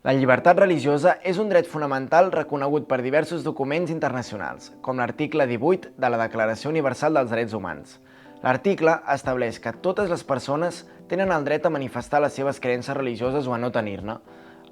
La llibertat religiosa és un dret fonamental reconegut per diversos documents internacionals, com l'article 18 de la Declaració Universal dels Drets Humans. L'article estableix que totes les persones tenen el dret a manifestar les seves creences religioses o a no tenir-ne.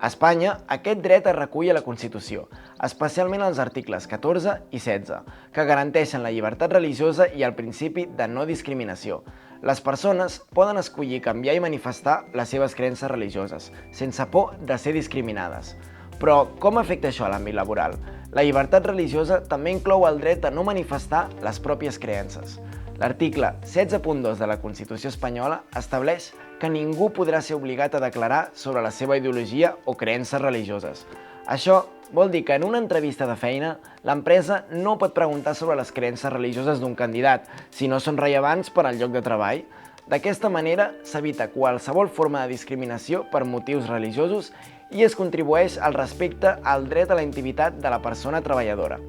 A Espanya, aquest dret es recull a la Constitució, especialment als articles 14 i 16, que garanteixen la llibertat religiosa i el principi de no discriminació. Les persones poden escollir canviar i manifestar les seves creences religioses, sense por de ser discriminades. Però com afecta això a l'àmbit laboral? La llibertat religiosa també inclou el dret a no manifestar les pròpies creences. L'article 16.2 de la Constitució espanyola estableix que ningú podrà ser obligat a declarar sobre la seva ideologia o creences religioses. Això vol dir que en una entrevista de feina, l'empresa no pot preguntar sobre les creences religioses d'un candidat si no són rellevants per al lloc de treball. D'aquesta manera, s'evita qualsevol forma de discriminació per motius religiosos i es contribueix al respecte al dret a la intimitat de la persona treballadora.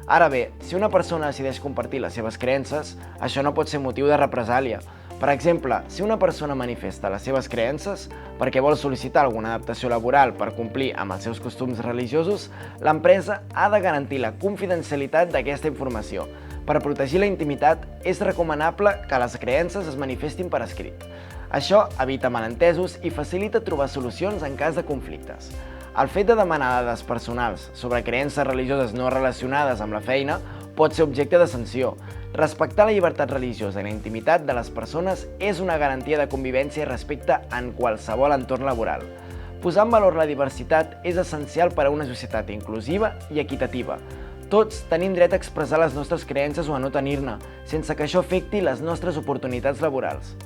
Ara bé, si una persona decideix compartir les seves creences, això no pot ser motiu de represàlia. Per exemple, si una persona manifesta les seves creences perquè vol sol·licitar alguna adaptació laboral per complir amb els seus costums religiosos, l'empresa ha de garantir la confidencialitat d'aquesta informació. Per protegir la intimitat, és recomanable que les creences es manifestin per escrit. Això evita malentesos i facilita trobar solucions en cas de conflictes. El fet de demanar dades personals sobre creences religioses no relacionades amb la feina pot ser objecte de sanció. Respectar la llibertat religiosa i la intimitat de les persones és una garantia de convivència i respecte en qualsevol entorn laboral. Posar en valor la diversitat és essencial per a una societat inclusiva i equitativa. Tots tenim dret a expressar les nostres creences o a no tenir-ne, sense que això afecti les nostres oportunitats laborals.